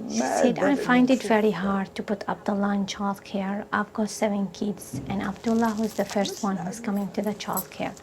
She said, I find it very hard to put Abdullah in childcare. I've got 7 kids, and Abdullah was the first one who's coming to the childcare.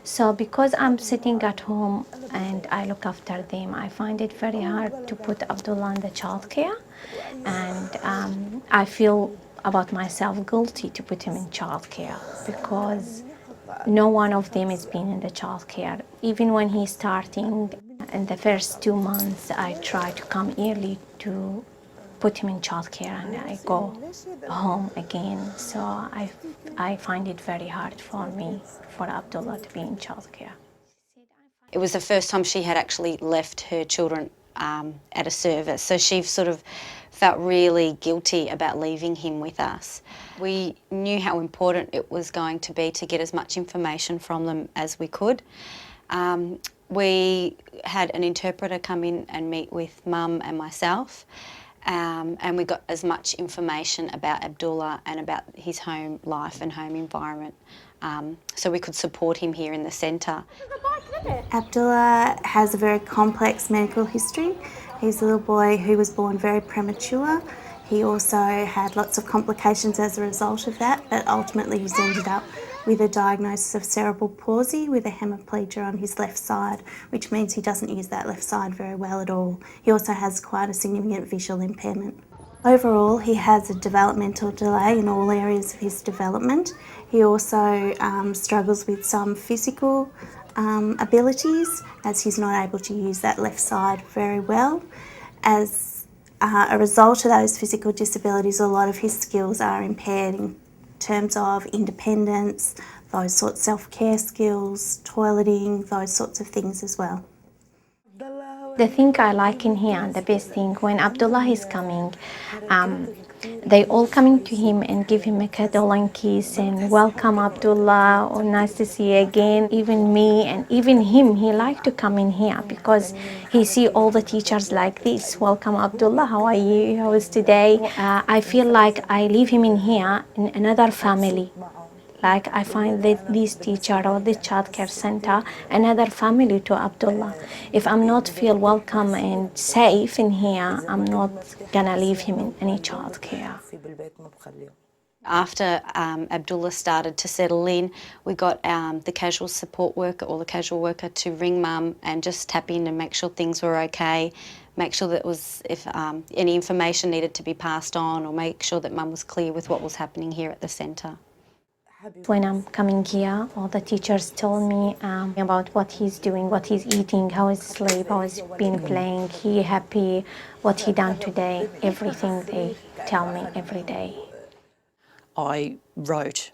So because I'm sitting at home and I look after them, I find it very hard to put Abdullah in the childcare, and I feel about myself guilty to put him in childcare because no one of them has been in the childcare. Even when he's starting, in the first 2 months, I try to come early to put him in childcare, and I go home again. So I find it very hard for me, for Abdullah to be in childcare. It was the first time she had actually left her children at a service, so she sort of felt really guilty about leaving him with us. We knew how important it was going to be to get as much information from them as we could. We had an interpreter come in and meet with Mum and myself, and we got as much information about Abdullah and about his home life and home environment, so we could support him here in the centre. Abdullah has a very complex medical history. He's a little boy who was born very premature. He also had lots of complications as a result of that, but ultimately he's ended up with a diagnosis of cerebral palsy with a hemiplegia on his left side, which means he doesn't use that left side very well at all. He also has quite a significant visual impairment. Overall, he has a developmental delay in all areas of his development. He also struggles with some physical abilities, as he's not able to use that left side very well. As a result of those physical disabilities, a lot of his skills are impaired in terms of independence, those sorts of self-care skills, toileting, those sorts of things as well. The thing I like in here, the best thing, when Abdullah is coming, they all coming to him and give him a cuddle and kiss and welcome Abdullah, or nice to see you again. Even me and even him, he like to come in here because he see all the teachers like this. Welcome Abdullah, how are you? How is today? I feel like I leave him in here in another family. Like I find that this teacher or this childcare center another family to Abdullah. If I'm not feel welcome and safe in here, I'm not gonna leave him in any childcare. After Abdullah started to settle in, we got the casual support worker or the casual worker to ring Mum and just tap in and make sure things were okay, make sure that if any information needed to be passed on, or make sure that Mum was clear with what was happening here at the centre. When I'm coming here, all the teachers told me about what he's doing, what he's eating, how he's sleep, how he's been playing, he happy, what he done today, everything they tell me every day. I wrote,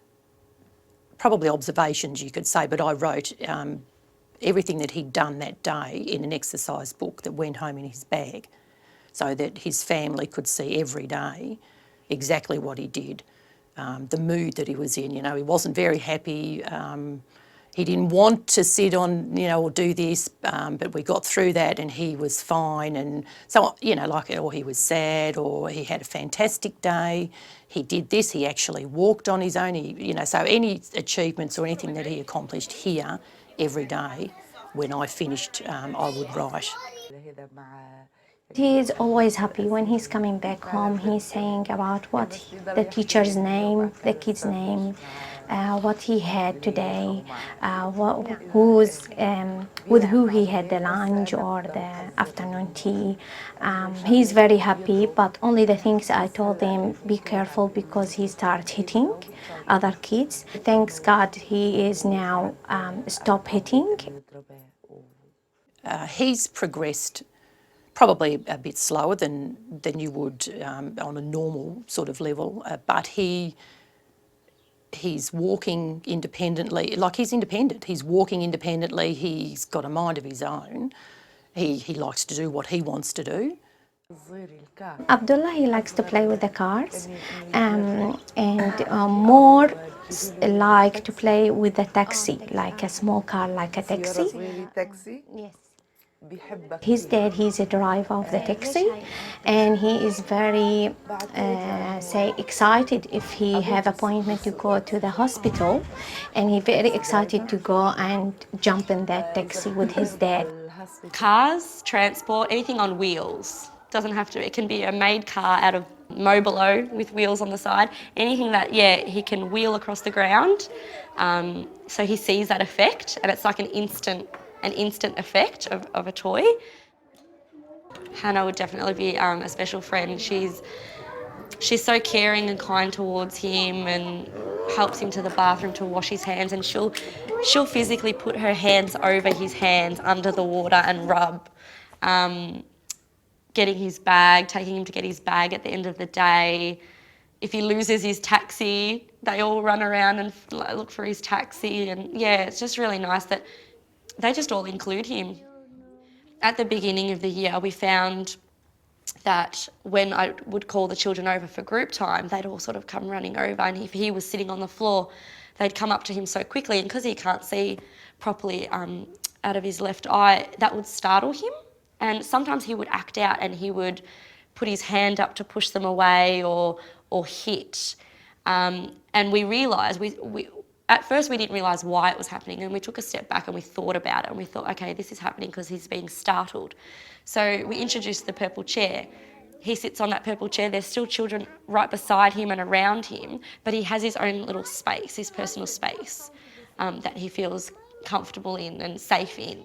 probably observations you could say, but I wrote everything that he'd done that day in an exercise book that went home in his bag, so that his family could see every day exactly what he did. The mood that he was in, he wasn't very happy. He didn't want to sit on, or do this, but we got through that and he was fine. And so, or he was sad, or he had a fantastic day. He did this, he actually walked on his own. So any achievements or anything that he accomplished here every day, when I finished, I would write. He is always happy when he's coming back home. He's saying about what the teacher's name, the kid's name, what he had today, with who he had the lunch or the afternoon tea. He's very happy, but only the things I told him, be careful because he started hitting other kids. Thanks God he is now stop hitting. He's progressed probably a bit slower than you would on a normal sort of level, but he's walking independently, like he's independent. He's walking independently, he's got a mind of his own. He likes to do what he wants to do. Abdullah, he likes to play with the cars and more like to play with the taxi, like a small car, like a taxi. Yes. His dad, he's a driver of the taxi, and he is very, excited if he have appointment to go to the hospital, and he very excited to go and jump in that taxi with his dad. Cars, transport, anything on wheels. doesn't have to, it can be a made car out of Mobilo with wheels on the side, anything that, he can wheel across the ground. So he sees that effect, and it's like an instant effect of a toy. Hannah would definitely be a special friend. She's so caring and kind towards him, and helps him to the bathroom to wash his hands, and she'll physically put her hands over his hands under the water and rub. Getting his bag, taking him to get his bag at the end of the day. If he loses his taxi, they all run around and look for his taxi, and it's just really nice that they just all include him. At the beginning of the year, we found that when I would call the children over for group time, they'd all sort of come running over, and if he was sitting on the floor, they'd come up to him so quickly, and because he can't see properly out of his left eye, that would startle him, and sometimes he would act out and he would put his hand up to push them away or hit. And we realised, at first we didn't realise why it was happening, and we took a step back and we thought about it, and we thought, okay, this is happening because he's being startled. So we introduced the purple chair. He sits on that purple chair, there's still children right beside him and around him, but he has his own little space, his personal space, that he feels comfortable in and safe in.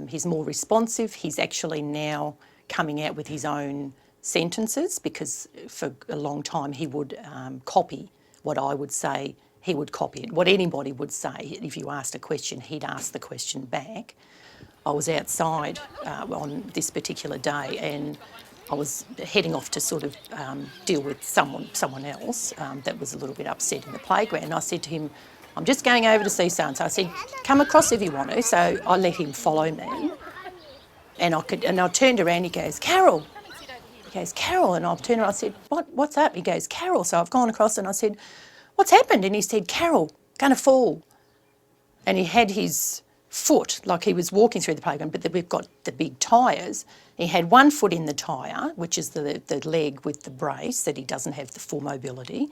He's more responsive. He's actually now coming out with his own sentences, because for a long time he would copy what I would say. He would copy it. What anybody would say, if you asked a question, he'd ask the question back. I was outside on this particular day, and I was heading off to sort of deal with someone else that was a little bit upset in the playground. I said to him, I'm just going over to see so-and-so. I said, come across if you want to. So I let him follow me. And I turned around, he goes, Carol. He goes, Carol. And I've turned around, I said, what's up? He goes, Carol. So I've gone across and I said, what's happened? And he said, Carol, going to fall. And he had his foot, like he was walking through the playground, but we've got the big tyres. He had one foot in the tyre, which is the leg with the brace, that he doesn't have the full mobility.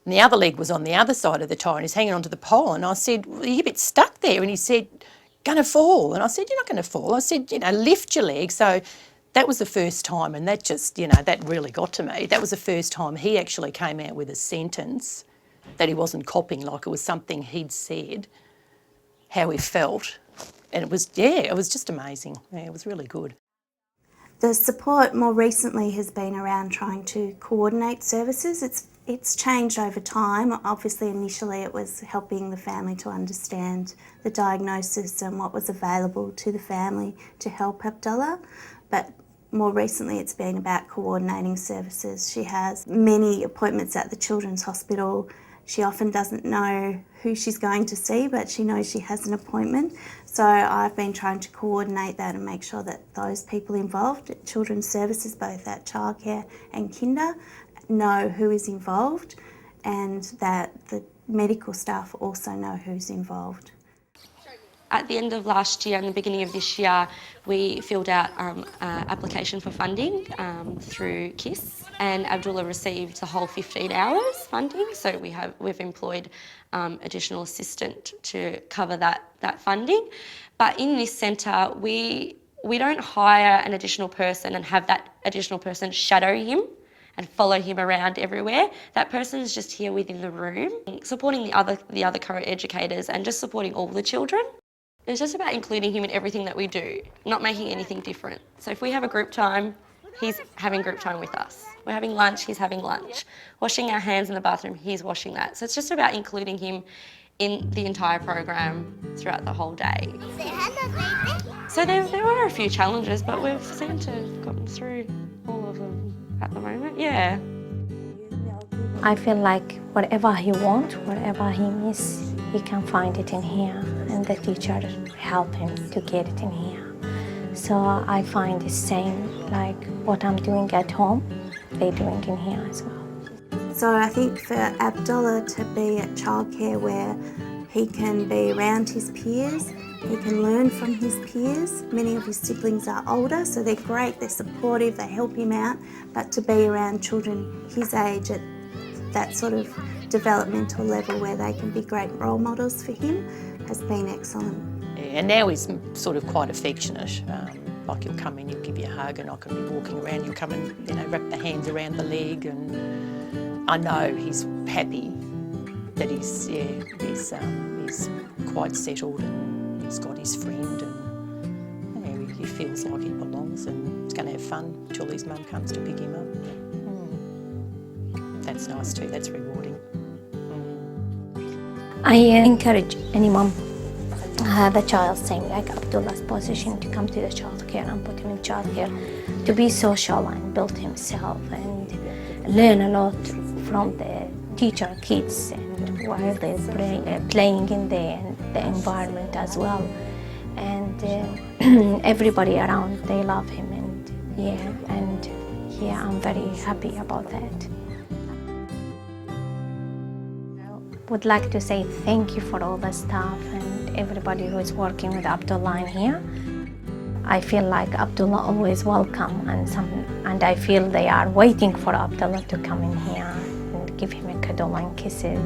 And the other leg was on the other side of the tyre, and he's hanging onto the pole. And I said, well, you're a bit stuck there. And he said, going to fall. And I said, you're not going to fall. I said, lift your leg. So that was the first time, and that just, that really got to me. That was the first time he actually came out with a sentence that he wasn't copying, like it was something he'd said, how he felt. And it was just amazing. Yeah, it was really good. The support more recently has been around trying to coordinate services. It's changed over time. Obviously, initially it was helping the family to understand the diagnosis and what was available to the family to help Abdullah. But more recently it's been about coordinating services. She has many appointments at the Children's Hospital. She often doesn't know who she's going to see, but she knows she has an appointment. So I've been trying to coordinate that and make sure that those people involved at Children's Services, both at childcare and kinder, know who is involved, and that the medical staff also know who's involved. At the end of last year and the beginning of this year, we filled out an application for funding through KISS, and Abdullah received the whole 15 hours funding. So we've employed additional assistant to cover that funding. But in this centre, we don't hire an additional person and have that additional person shadow him and follow him around everywhere. That person is just here within the room, supporting the other co-educators and just supporting all the children. It's just about including him in everything that we do, not making anything different. So if we have a group time, he's having group time with us. We're having lunch, he's having lunch. Washing our hands in the bathroom, he's washing that. So it's just about including him in the entire program throughout the whole day. So there were a few challenges, but we've seemed to have gotten through all of them at the moment, yeah. I feel like whatever he wants, whatever he misses, he can find it in here, and the teacher help him to get it in here. So I find the same, like what I'm doing at home, they're doing in here as well. So I think for Abdullah to be at childcare where he can be around his peers, he can learn from his peers. Many of his siblings are older, so they're great, they're supportive, they help him out, but to be around children his age at that sort of developmental level where they can be great role models for him has been excellent. Yeah, and now he's sort of quite affectionate. Like he'll come in, he'll give you a hug, and I can be walking around, he'll come and, you know, wrap the hands around the leg, and I know he's happy that he's quite settled and he's got his friend, and you know, he feels like he belongs and he's going to have fun till his mum comes to pick him up. That's nice too, that's rewarding. I encourage any mum have a child same like Abdullah's position to come to the childcare and put him in childcare, to be social and build himself and learn a lot from the teacher kids and while they're playing in the environment as well. And everybody around, they love him, and I'm very happy about that. Would like to say thank you for all the staff and everybody who is working with Abdullah in here. I feel like Abdullah always welcome, and I feel they are waiting for Abdullah to come in here and give him a cuddle and kisses.